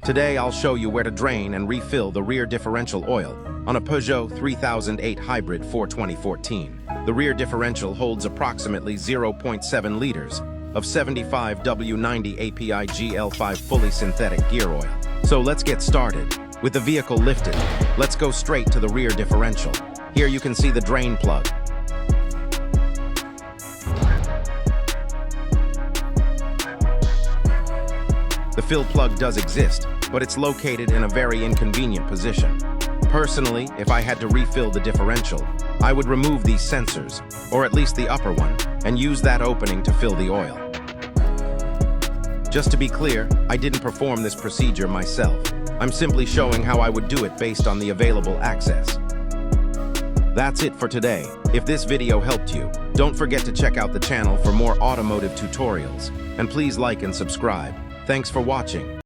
Today I'll show you where to drain and refill the rear differential oil on a Peugeot 3008 Hybrid 4 2014. The rear differential holds approximately 0.7 liters of 75W90 API GL5 fully synthetic gear oil. So let's get started. With the vehicle lifted, let's go straight to the rear differential. Here you can see the drain plug. The fill plug does exist, but it's located in a very inconvenient position. Personally, if I had to refill the differential, I would remove these sensors, or at least the upper one, and use that opening to fill the oil. Just to be clear, I didn't perform this procedure myself. I'm simply showing how I would do it based on the available access. That's it for today. If this video helped you, don't forget to check out the channel for more automotive tutorials, and please like and subscribe. Thanks for watching.